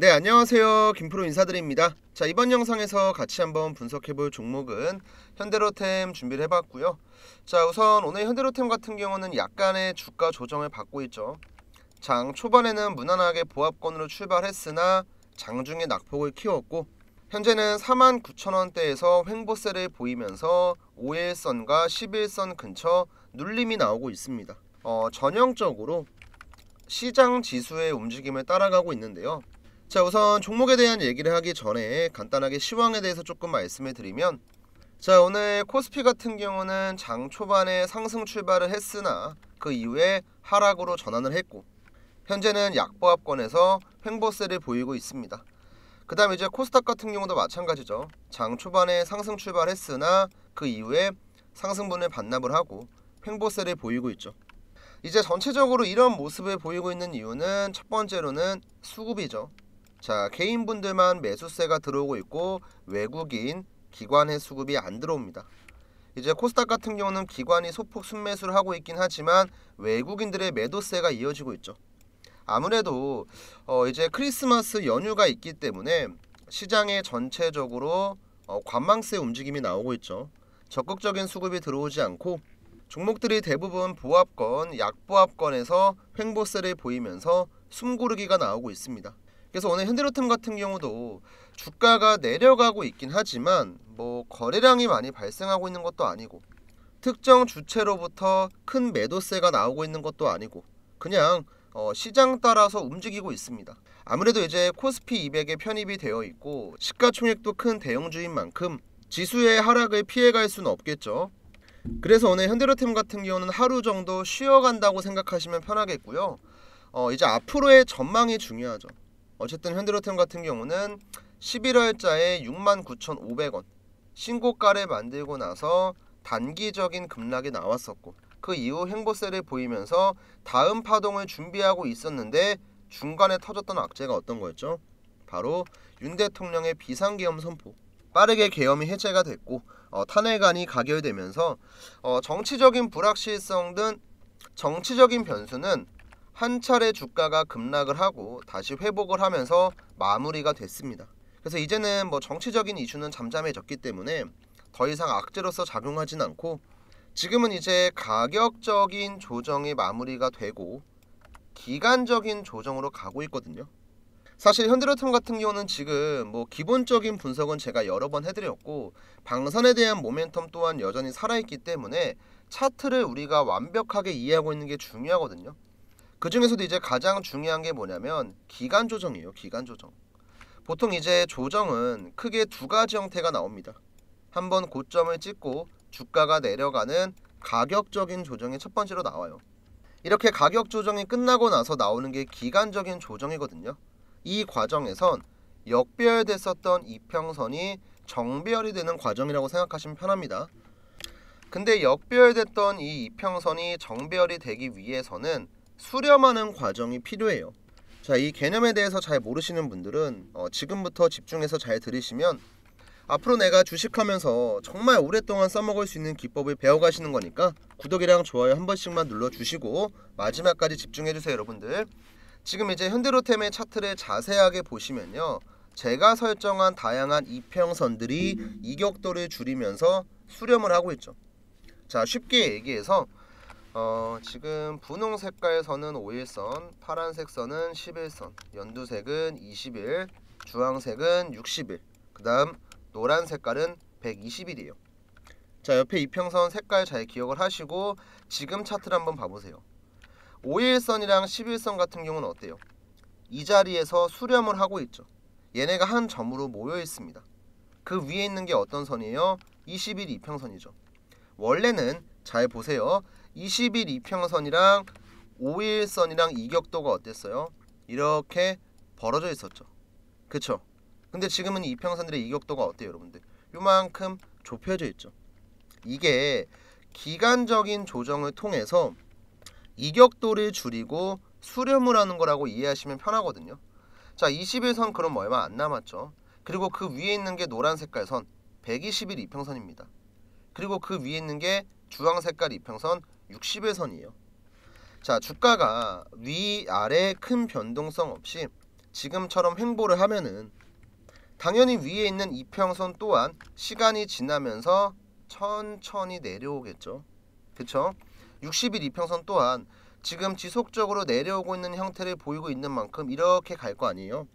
네, 안녕하세요. 김프로 인사드립니다. 자, 이번 영상에서 같이 한번 분석해볼 종목은 현대로템 준비를 해봤고요. 자, 우선 오늘 현대로템 같은 경우는 약간의 주가 조정을 받고 있죠. 장 초반에는 무난하게 보합권으로 출발했으나 장중에 낙폭을 키웠고 현재는 49,000원대에서 횡보세를 보이면서 5일선과 11선 근처 눌림이 나오고 있습니다. 전형적으로 시장 지수의 움직임을 따라가고 있는데요. 자, 우선 종목에 대한 얘기를 하기 전에 간단하게 시황에 대해서 조금 말씀을 드리면, 자, 오늘 코스피 같은 경우는 장 초반에 상승 출발을 했으나 그 이후에 하락으로 전환을 했고 현재는 약보합권에서 횡보세를 보이고 있습니다. 그 다음 이제 코스닥 같은 경우도 마찬가지죠. 장 초반에 상승 출발했으나 그 이후에 상승분을 반납을 하고 횡보세를 보이고 있죠. 이제 전체적으로 이런 모습을 보이고 있는 이유는 첫 번째로는 수급이죠. 자, 개인분들만 매수세가 들어오고 있고 외국인, 기관의 수급이 안 들어옵니다. 이제 코스닥 같은 경우는 기관이 소폭 순매수를 하고 있긴 하지만 외국인들의 매도세가 이어지고 있죠. 아무래도 이제 크리스마스 연휴가 있기 때문에 시장에 전체적으로 관망세 움직임이 나오고 있죠. 적극적인 수급이 들어오지 않고 종목들이 대부분 보합권, 약보합권에서 횡보세를 보이면서 숨고르기가 나오고 있습니다. 그래서 오늘 현대로템 같은 경우도 주가가 내려가고 있긴 하지만 거래량이 많이 발생하고 있는 것도 아니고 특정 주체로부터 큰 매도세가 나오고 있는 것도 아니고 그냥 시장 따라서 움직이고 있습니다. 아무래도 이제 코스피 200에 편입이 되어 있고 시가총액도 큰 대형주인 만큼 지수의 하락을 피해갈 수는 없겠죠. 그래서 오늘 현대로템 같은 경우는 하루 정도 쉬어간다고 생각하시면 편하겠고요. 이제 앞으로의 전망이 중요하죠. 어쨌든 현대로템 같은 경우는 11월자에 69,500원 신고가를 만들고 나서 단기적인 급락이 나왔었고 그 이후 횡보세를 보이면서 다음 파동을 준비하고 있었는데 중간에 터졌던 악재가 어떤 거였죠? 바로 윤 대통령의 비상계엄 선포. 빠르게 계엄이 해제가 됐고 탄핵안이 가결되면서 정치적인 불확실성 등 정치적인 변수는 한 차례 주가가 급락을 하고 다시 회복을 하면서 마무리가 됐습니다. 그래서 이제는 정치적인 이슈는 잠잠해졌기 때문에 더 이상 악재로서 작용하진 않고 지금은 이제 가격적인 조정이 마무리가 되고 기간적인 조정으로 가고 있거든요. 사실 현대로템 같은 경우는 지금 기본적인 분석은 제가 여러 번 해드렸고 방산에 대한 모멘텀 또한 여전히 살아있기 때문에 차트를 우리가 완벽하게 이해하고 있는 게 중요하거든요. 그 중에서도 이제 가장 중요한 게 뭐냐면 기간 조정이에요. 기간 조정. 보통 이제 조정은 크게 두 가지 형태가 나옵니다. 한번 고점을 찍고 주가가 내려가는 가격적인 조정이 첫 번째로 나와요. 이렇게 가격 조정이 끝나고 나서 나오는 게 기간적인 조정이거든요. 이 과정에선 역배열됐었던 이평선이 정배열이 되는 과정이라고 생각하시면 편합니다. 근데 역배열됐던 이 이평선이 정배열이 되기 위해서는 수렴하는 과정이 필요해요. 자, 이 개념에 대해서 잘 모르시는 분들은 지금부터 집중해서 잘 들으시면 앞으로 내가 주식하면서 정말 오랫동안 써먹을 수 있는 기법을 배워가시는 거니까 구독이랑 좋아요 한 번씩만 눌러주시고 마지막까지 집중해주세요. 여러분들 지금 이제 현대로템의 차트를 자세하게 보시면요, 제가 설정한 다양한 이평선들이 이격도를 줄이면서 수렴을 하고 있죠. 자, 쉽게 얘기해서 지금 분홍 색깔 선은 5일선, 파란색 선은 11선, 연두색은 20일, 주황색은 60일, 그 다음 노란 색깔은 120일이에요. 자, 옆에 이평선 색깔 잘 기억을 하시고 지금 차트를 한번 봐보세요. 5일선이랑 11선 같은 경우는 어때요? 이 자리에서 수렴을 하고 있죠. 얘네가 한 점으로 모여 있습니다. 그 위에 있는 게 어떤 선이에요? 20일 이평선이죠. 원래는 잘 보세요. 20일 이평선이랑 5일선이랑 이격도가 어땠어요? 이렇게 벌어져 있었죠. 그쵸? 근데 지금은 이평선들의 이격도가 어때요, 여러분들? 요만큼 좁혀져 있죠. 이게 기간적인 조정을 통해서 이격도를 줄이고 수렴을 하는 거라고 이해하시면 편하거든요. 자, 20일선 그럼 얼마 안 남았죠. 그리고 그 위에 있는 게 노란 색깔 선 120일 이평선입니다. 그리고 그 위에 있는 게 주황 색깔 이평선 60일선이에요. 자, 주가가 위아래 큰 변동성 없이 지금처럼 횡보를 하면은 당연히 위에 있는 이평선 또한 시간이 지나면서 천천히 내려오겠죠. 그쵸? 60일 이평선 또한 지금 지속적으로 내려오고 있는 형태를 보이고 있는 만큼 이렇게 갈 거 아니에요.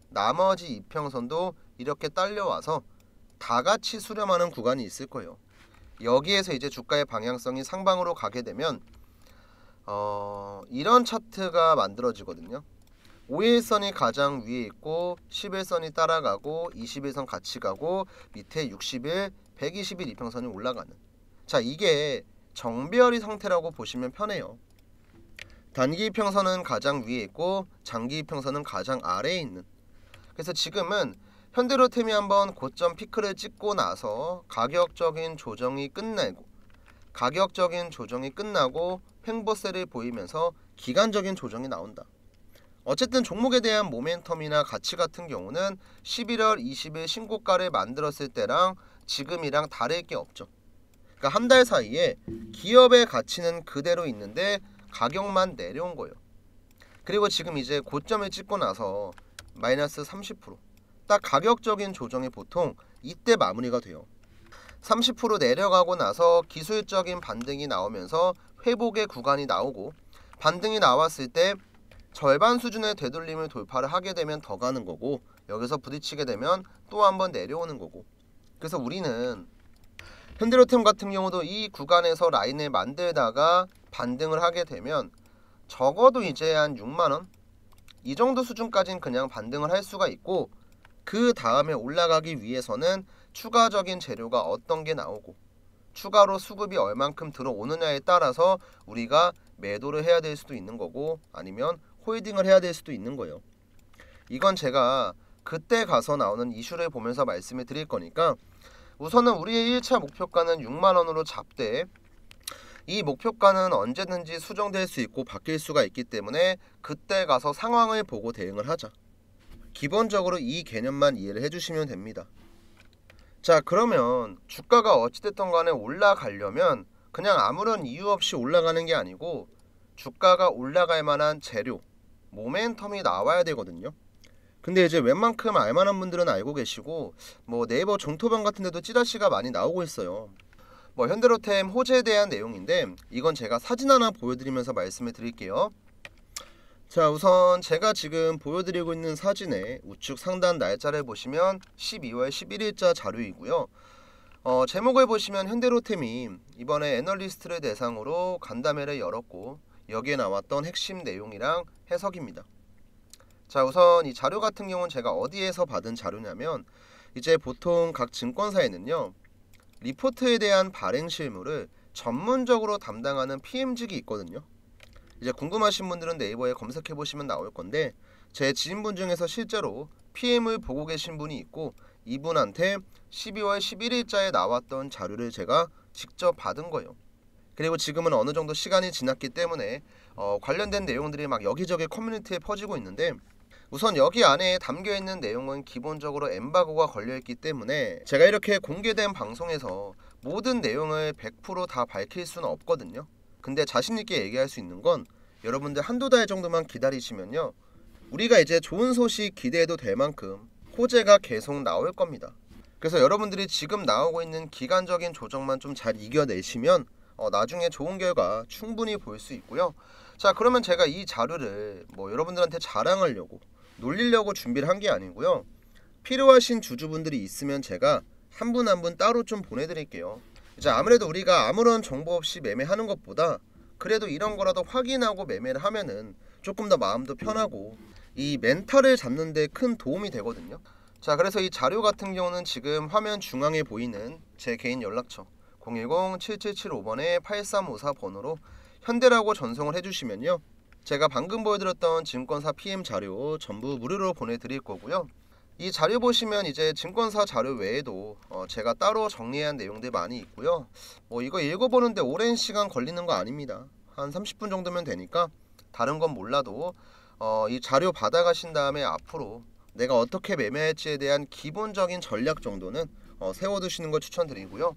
나머지 이평선도 이렇게 딸려와서 다 같이 수렴하는 구간이 있을 거예요. 여기에서 이제 주가의 방향성이 상방으로 가게 되면 이런 차트가 만들어지거든요. 5일선이 가장 위에 있고 10일선이 따라가고 20일선 같이 가고 밑에 60일, 120일 이평선이 올라가는, 자, 이게 정배열이 상태라고 보시면 편해요. 단기 이평선은 가장 위에 있고 장기 이평선은 가장 아래에 있는, 그래서 지금은 현대로템이 한번 고점 피크를 찍고 나서 가격적인 조정이 끝나고 횡보세를 보이면서 기간적인 조정이 나온다. 어쨌든 종목에 대한 모멘텀이나 가치 같은 경우는 11월 20일 신고가를 만들었을 때랑 지금이랑 다를 게 없죠. 그러니까 한 달 사이에 기업의 가치는 그대로 있는데 가격만 내려온 거예요. 그리고 지금 이제 고점을 찍고 나서 마이너스 30%, 딱 가격적인 조정이 보통 이때 마무리가 돼요. 30% 내려가고 나서 기술적인 반등이 나오면서 회복의 구간이 나오고, 반등이 나왔을 때 절반 수준의 되돌림을 돌파를 하게 되면 더 가는 거고, 여기서 부딪히게 되면 또 한번 내려오는 거고. 그래서 우리는 현대로템 같은 경우도 이 구간에서 라인을 만들다가 반등을 하게 되면 적어도 이제 한 6만원 이 정도 수준까지는 그냥 반등을 할 수가 있고, 그 다음에 올라가기 위해서는 추가적인 재료가 어떤 게 나오고 추가로 수급이 얼만큼 들어오느냐에 따라서 우리가 매도를 해야 될 수도 있는 거고, 아니면 홀딩을 해야 될 수도 있는 거예요. 이건 제가 그때 가서 나오는 이슈를 보면서 말씀을 드릴 거니까, 우선은 우리의 1차 목표가는 6만원으로 잡되, 이 목표가는 언제든지 수정될 수 있고 바뀔 수가 있기 때문에 그때 가서 상황을 보고 대응을 하자. 기본적으로 이 개념만 이해를 해주시면 됩니다. 자, 그러면 주가가 어찌됐든 간에 올라가려면 그냥 아무런 이유 없이 올라가는 게 아니고 주가가 올라갈 만한 재료, 모멘텀이 나와야 되거든요. 근데 이제 웬만큼 알만한 분들은 알고 계시고, 뭐 네이버 종토방 같은 데도 찌라시가 많이 나오고 있어요. 뭐 현대로템 호재에 대한 내용인데, 이건 제가 사진 하나 보여드리면서 말씀을 드릴게요. 자, 우선 제가 지금 보여드리고 있는 사진의 우측 상단 날짜를 보시면 12월 11일자 자료이고요. 제목을 보시면 현대로템이 이번에 애널리스트를 대상으로 간담회를 열었고, 여기에 나왔던 핵심 내용이랑 해석입니다. 자, 우선 이 자료 같은 경우는 제가 어디에서 받은 자료냐면, 이제 보통 각 증권사에는요, 리포트에 대한 발행 실무를 전문적으로 담당하는 PM직이 있거든요. 이제 궁금하신 분들은 네이버에 검색해 보시면 나올 건데, 제 지인분 중에서 실제로 PM을 보고 계신 분이 있고, 이분한테 12월 11일자에 나왔던 자료를 제가 직접 받은 거예요. 그리고 지금은 어느 정도 시간이 지났기 때문에 관련된 내용들이 막 여기저기 커뮤니티에 퍼지고 있는데, 우선 여기 안에 담겨있는 내용은 기본적으로 엠바고가 걸려있기 때문에 제가 이렇게 공개된 방송에서 모든 내용을 100% 다 밝힐 수는 없거든요. 근데 자신있게 얘기할 수 있는 건, 여러분들 한두 달 정도만 기다리시면요, 우리가 이제 좋은 소식 기대해도 될 만큼 호재가 계속 나올 겁니다. 그래서 여러분들이 지금 나오고 있는 기간적인 조정만 좀 잘 이겨내시면 나중에 좋은 결과 충분히 볼 수 있고요. 자, 그러면 제가 이 자료를 뭐 여러분들한테 자랑하려고 놀리려고 준비를 한 게 아니고요, 필요하신 주주분들이 있으면 제가 한 분 한 분 따로 좀 보내드릴게요. 이제 아무래도 우리가 아무런 정보 없이 매매하는 것보다 그래도 이런 거라도 확인하고 매매를 하면은 조금 더 마음도 편하고 이 멘탈을 잡는 데 큰 도움이 되거든요. 자, 그래서 이 자료 같은 경우는 지금 화면 중앙에 보이는 제 개인 연락처 010-7775번에 8354번으로 현대라고 전송을 해주시면요, 제가 방금 보여드렸던 증권사 PM 자료 전부 무료로 보내드릴 거고요. 이 자료 보시면 이제 증권사 자료 외에도 제가 따로 정리한 내용들 많이 있고요. 뭐 이거 읽어보는데 오랜 시간 걸리는 거 아닙니다. 한 30분 정도면 되니까 다른 건 몰라도 이 자료 받아가신 다음에 앞으로 내가 어떻게 매매할지에 대한 기본적인 전략 정도는 세워두시는 걸 추천드리고요.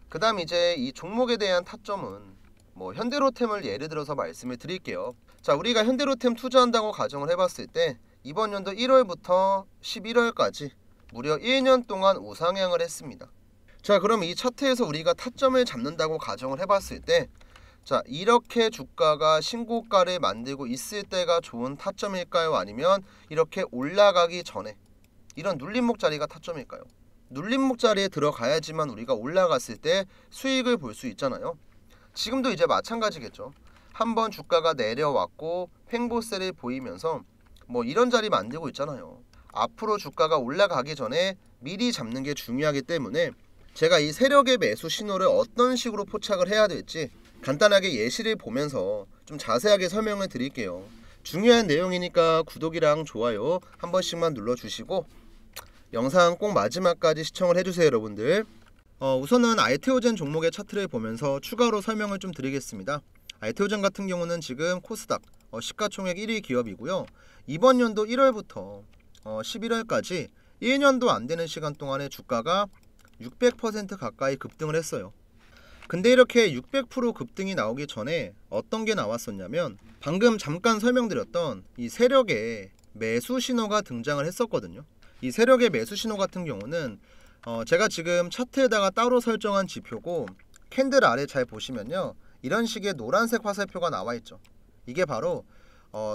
그 다음 이제 이 종목에 대한 타점은 뭐 현대로템을 예를 들어서 말씀을 드릴게요. 자, 우리가 현대로템 투자한다고 가정을 해봤을 때 이번 연도 1월부터 11월까지 무려 1년 동안 우상향을 했습니다. 자, 그럼 이 차트에서 우리가 타점을 잡는다고 가정을 해봤을 때, 자, 이렇게 주가가 신고가를 만들고 있을 때가 좋은 타점일까요? 아니면 이렇게 올라가기 전에 이런 눌림목 자리가 타점일까요? 눌림목 자리에 들어가야지만 우리가 올라갔을 때 수익을 볼 수 있잖아요. 지금도 이제 마찬가지겠죠. 한번 주가가 내려왔고 횡보세를 보이면서 뭐 이런 자리 만들고 있잖아요. 앞으로 주가가 올라가기 전에 미리 잡는 게 중요하기 때문에 제가 이 세력의 매수 신호를 어떤 식으로 포착을 해야 될지 간단하게 예시를 보면서 좀 자세하게 설명을 드릴게요. 중요한 내용이니까 구독이랑 좋아요 한 번씩만 눌러주시고 영상 꼭 마지막까지 시청을 해주세요, 여러분들. 우선은 알테오젠 종목의 차트를 보면서 추가로 설명을 좀 드리겠습니다. 알테오젠 같은 경우는 지금 코스닥 시가총액 1위 기업이고요. 이번 연도 1월부터 11월까지 1년도 안 되는 시간 동안에 주가가 600% 가까이 급등을 했어요. 근데 이렇게 600% 급등이 나오기 전에 어떤 게 나왔었냐면 방금 잠깐 설명드렸던 이 세력의 매수 신호가 등장을 했었거든요. 이 세력의 매수 신호 같은 경우는 제가 지금 차트에다가 따로 설정한 지표고, 캔들 아래 잘 보시면요, 이런 식의 노란색 화살표가 나와 있죠. 이게 바로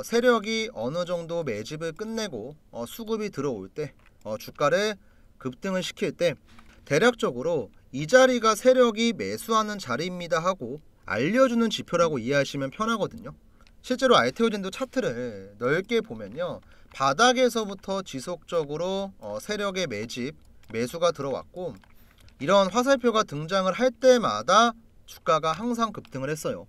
세력이 어느 정도 매집을 끝내고 수급이 들어올 때 주가를 급등을 시킬 때 대략적으로 이 자리가 세력이 매수하는 자리입니다 하고 알려주는 지표라고 이해하시면 편하거든요. 실제로 알테오젠도 차트를 넓게 보면요, 바닥에서부터 지속적으로 세력의 매수가 들어왔고, 이런 화살표가 등장을 할 때마다 주가가 항상 급등을 했어요.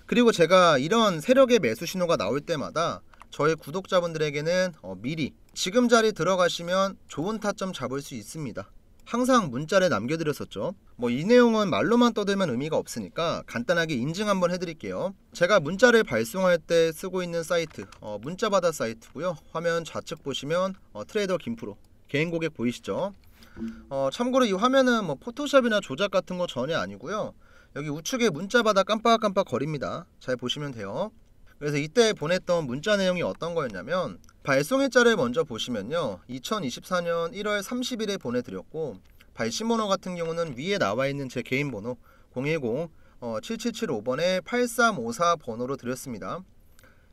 그리고 제가 이런 세력의 매수 신호가 나올 때마다 저희 구독자분들에게는 미리 지금 자리 들어가시면 좋은 타점 잡을 수 있습니다, 항상 문자를 남겨드렸었죠. 뭐 이 내용은 말로만 떠들면 의미가 없으니까 간단하게 인증 한번 해드릴게요. 제가 문자를 발송할 때 쓰고 있는 사이트 문자받아 사이트고요. 화면 좌측 보시면 트레이더 김프로 개인 고객 보이시죠? 참고로 이 화면은 뭐 포토샵이나 조작 같은 거 전혀 아니고요. 여기 우측에 문자받아 깜빡깜빡 거립니다. 잘 보시면 돼요. 그래서 이때 보냈던 문자 내용이 어떤 거였냐면, 발송일자를 먼저 보시면요, 2024년 1월 30일에 보내드렸고, 발신번호 같은 경우는 위에 나와있는 제 개인 번호 010-7775번에 8354 번호로 드렸습니다.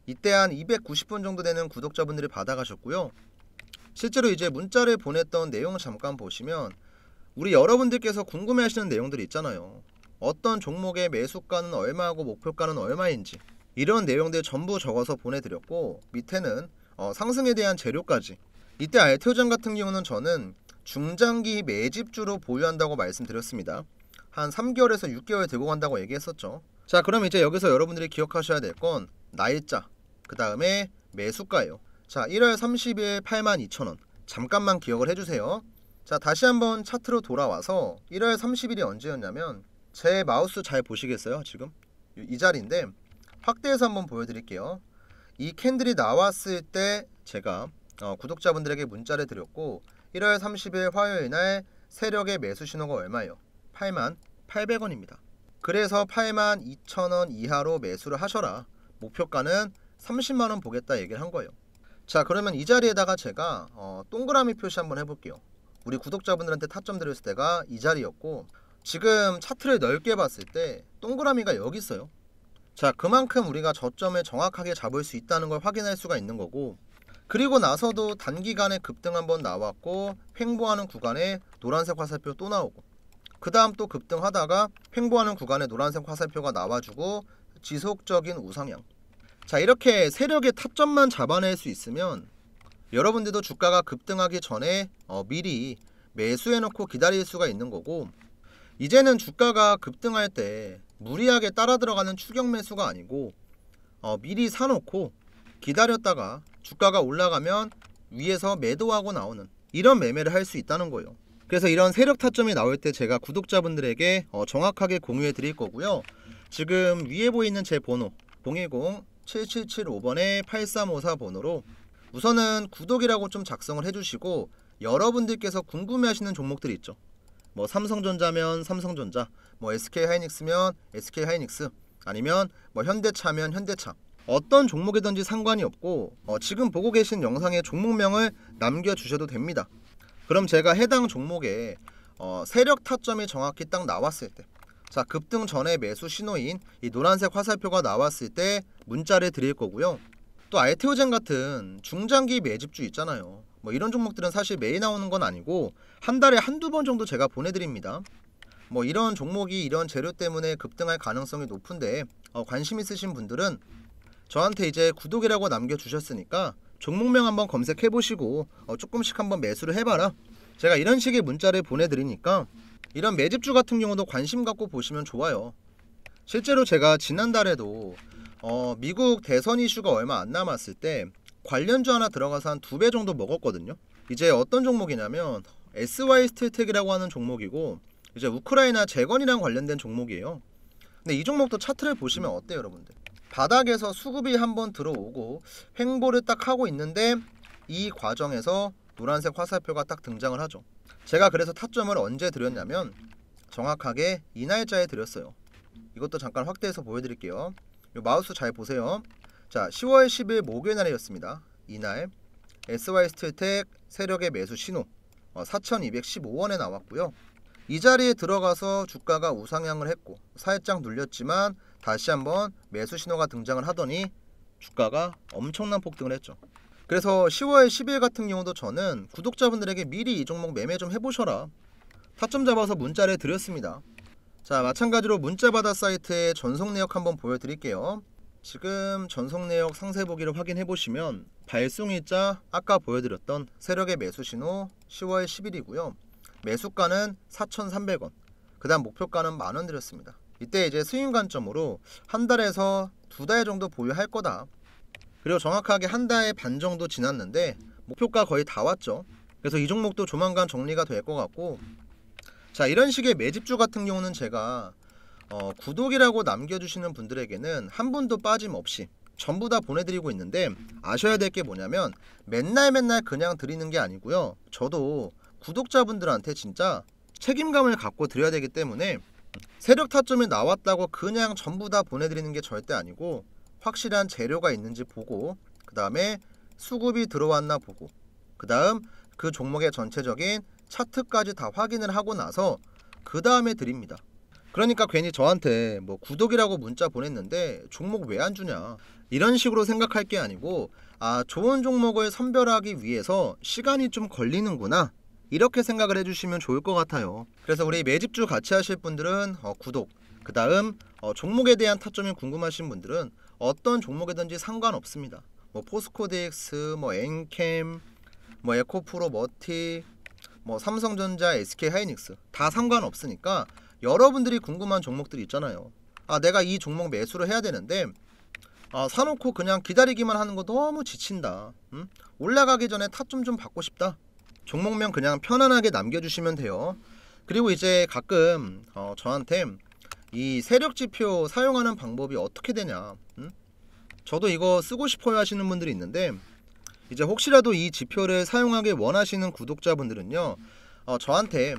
이때 한 290분 정도 되는 구독자분들이 받아가셨고요. 실제로 이제 문자를 보냈던 내용을 잠깐 보시면 우리 여러분들께서 궁금해하시는 내용들이 있잖아요. 어떤 종목의 매수가는 얼마고 목표가는 얼마인지 이런 내용들 전부 적어서 보내드렸고, 밑에는 상승에 대한 재료까지. 이때 알테오젠 같은 경우는 저는 중장기 매집주로 보유한다고 말씀드렸습니다. 한 3개월에서 6개월 들고 간다고 얘기했었죠. 자, 그럼 이제 여기서 여러분들이 기억하셔야 될 건 날짜, 그 다음에 매수가예요. 자, 1월 30일 82,000원 잠깐만 기억을 해주세요. 자, 다시 한번 차트로 돌아와서 1월 30일이 언제였냐면, 제 마우스 잘 보시겠어요? 지금 이 자리인데 확대해서 한번 보여드릴게요. 이 캔들이 나왔을 때 제가 구독자분들에게 문자를 드렸고, 1월 30일 화요일날 세력의 매수 신호가 얼마예요? 88,800원입니다. 그래서 82,000원 이하로 매수를 하셔라, 목표가는 30만원 보겠다 얘기를 한 거예요. 자, 그러면 이 자리에다가 제가 동그라미 표시 한번 해볼게요. 우리 구독자분들한테 타점 드렸을 때가 이 자리였고, 지금 차트를 넓게 봤을 때 동그라미가 여기 있어요. 자, 그만큼 우리가 저점을 정확하게 잡을 수 있다는 걸 확인할 수가 있는 거고, 그리고 나서도 단기간에 급등 한번 나왔고 횡보하는 구간에 노란색 화살표 또 나오고, 그 다음 또 급등하다가 횡보하는 구간에 노란색 화살표가 나와주고 지속적인 우상향. 자, 이렇게 세력의 타점만 잡아낼 수 있으면 여러분들도 주가가 급등하기 전에 미리 매수해놓고 기다릴 수가 있는 거고, 이제는 주가가 급등할 때 무리하게 따라 들어가는 추격 매수가 아니고 미리 사놓고 기다렸다가 주가가 올라가면 위에서 매도하고 나오는 이런 매매를 할 수 있다는 거예요. 그래서 이런 세력 타점이 나올 때 제가 구독자분들에게 정확하게 공유해 드릴 거고요. 지금 위에 보이는 제 번호 010-7775번에 8354 번호로 우선은 구독이라고 좀 작성을 해주시고, 여러분들께서 궁금해하시는 종목들이 있죠. 뭐 삼성전자면 삼성전자, 뭐 SK하이닉스면 SK하이닉스, 아니면 뭐 현대차면 현대차, 어떤 종목이든지 상관이 없고 지금 보고 계신 영상의 종목명을 남겨주셔도 됩니다. 그럼 제가 해당 종목에 세력 타점이 정확히 딱 나왔을 때, 자 급등 전에 매수 신호인 이 노란색 화살표가 나왔을 때 문자를 드릴 거고요. 또 알테오젠 같은 중장기 매집주 있잖아요. 뭐 이런 종목들은 사실 매일 나오는 건 아니고 한 달에 한두 번 정도 제가 보내드립니다. 뭐 이런 종목이 이런 재료 때문에 급등할 가능성이 높은데 관심 있으신 분들은 저한테 이제 구독이라고 남겨주셨으니까 종목명 한번 검색해보시고 조금씩 한번 매수를 해봐라. 제가 이런 식의 문자를 보내드리니까 이런 매집주 같은 경우도 관심 갖고 보시면 좋아요. 실제로 제가 지난달에도 미국 대선 이슈가 얼마 안 남았을 때 관련주 하나 들어가서 한 2배 정도 먹었거든요. 이제 어떤 종목이냐면 SY스틸텍이라고 하는 종목이고 이제 우크라이나 재건이랑 관련된 종목이에요. 근데 이 종목도 차트를 보시면 어때요 여러분들? 바닥에서 수급이 한번 들어오고 횡보를 딱 하고 있는데 이 과정에서 노란색 화살표가 딱 등장을 하죠. 제가 그래서 타점을 언제 드렸냐면 정확하게 이 날짜에 드렸어요. 이것도 잠깐 확대해서 보여드릴게요. 요 마우스 잘 보세요. 자 10월 10일 목요일 날이었습니다. 이날 SY스틸텍 세력의 매수 신호 4,215원에 나왔고요. 이 자리에 들어가서 주가가 우상향을 했고 살짝 눌렸지만 다시 한번 매수 신호가 등장을 하더니 주가가 엄청난 폭등을 했죠. 그래서 10월 10일 같은 경우도 저는 구독자분들에게 미리 이 종목 매매 좀 해보셔라 타점 잡아서 문자를 드렸습니다. 자 마찬가지로 문자바다 사이트의 전송 내역 한번 보여드릴게요. 지금 전송 내역 상세 보기를 확인해 보시면 발송일자 아까 보여드렸던 세력의 매수 신호 10월 10일이고요. 매수가는 4,300원, 그 다음 목표가는 만원 드렸습니다. 이때 이제 스윙 관점으로 한 달에서 2달 정도 보유할 거다. 그리고 정확하게 한 달 반 정도 지났는데 목표가 거의 다 왔죠. 그래서 이 종목도 조만간 정리가 될 것 같고, 자 이런 식의 매집주 같은 경우는 제가 구독이라고 남겨주시는 분들에게는 한 분도 빠짐없이 전부 다 보내드리고 있는데 아셔야 될 게 뭐냐면 맨날 그냥 드리는 게 아니고요. 저도 구독자분들한테 진짜 책임감을 갖고 드려야 되기 때문에 세력 타점이 나왔다고 그냥 전부 다 보내드리는 게 절대 아니고 확실한 재료가 있는지 보고 그 다음에 수급이 들어왔나 보고 그 다음 그 종목의 전체적인 차트까지 다 확인을 하고 나서 그 다음에 드립니다. 그러니까 괜히 저한테 뭐 구독이라고 문자 보냈는데 종목 왜 안 주냐 이런 식으로 생각할 게 아니고 좋은 종목을 선별하기 위해서 시간이 좀 걸리는구나 이렇게 생각을 해주시면 좋을 것 같아요. 그래서 우리 매집주 같이 하실 분들은 구독, 그 다음 종목에 대한 타점이 궁금하신 분들은 어떤 종목이든지 상관없습니다. 뭐 포스코DX, 뭐 엔캠, 뭐 에코프로 머티, 뭐 삼성전자, SK하이닉스 다 상관없으니까 여러분들이 궁금한 종목들이 있잖아요. 내가 이 종목 매수를 해야 되는데 사놓고 그냥 기다리기만 하는 거 너무 지친다. 올라가기 전에 타점 좀 받고 싶다. 종목명 그냥 편안하게 남겨주시면 돼요. 그리고 이제 가끔 저한테 이 세력지표 사용하는 방법이 어떻게 되냐, 저도 이거 쓰고 싶어요 하시는 분들이 있는데 이제 혹시라도 이 지표를 사용하길 원하시는 구독자분들은요 저한테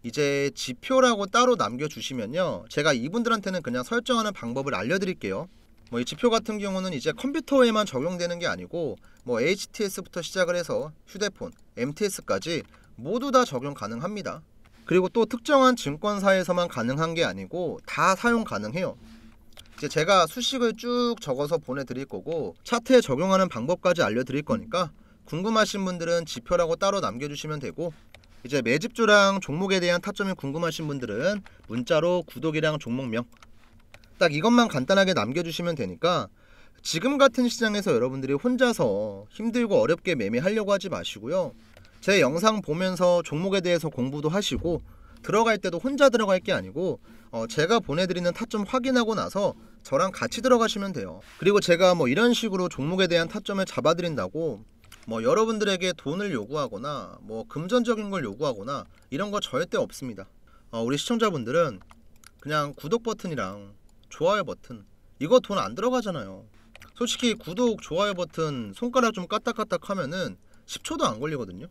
이제 지표라고 따로 남겨주시면요 제가 이분들한테는 그냥 설정하는 방법을 알려드릴게요. 뭐 이 지표 같은 경우는 이제 컴퓨터에만 적용되는 게 아니고 뭐 HTS부터 시작을 해서 휴대폰, MTS까지 모두 다 적용 가능합니다. 그리고 또 특정한 증권사에서만 가능한 게 아니고 다 사용 가능해요. 이제 제가 수식을 쭉 적어서 보내드릴 거고 차트에 적용하는 방법까지 알려드릴 거니까 궁금하신 분들은 지표라고 따로 남겨주시면 되고, 이제 매집주랑 종목에 대한 타점이 궁금하신 분들은 문자로 구독이랑 종목명 딱 이것만 간단하게 남겨주시면 되니까 지금 같은 시장에서 여러분들이 혼자서 힘들고 어렵게 매매하려고 하지 마시고요. 제 영상 보면서 종목에 대해서 공부도 하시고 들어갈 때도 혼자 들어갈 게 아니고 제가 보내드리는 타점 확인하고 나서 저랑 같이 들어가시면 돼요. 그리고 제가 뭐 이런 식으로 종목에 대한 타점을 잡아드린다고 뭐 여러분들에게 돈을 요구하거나 뭐 금전적인 걸 요구하거나 이런 거 절대 없습니다. 우리 시청자분들은 그냥 구독 버튼이랑 좋아요 버튼 이거 돈 안 들어가잖아요. 솔직히 구독, 좋아요 버튼 손가락 좀 까딱까딱 하면은 10초도 안 걸리거든요.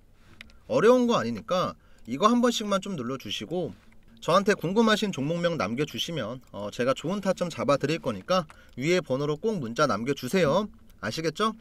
어려운 거 아니니까 이거 한 번씩만 좀 눌러주시고 저한테 궁금하신 종목명 남겨주시면 제가 좋은 타점 잡아드릴 거니까 위에 번호로 꼭 문자 남겨주세요. 아시겠죠?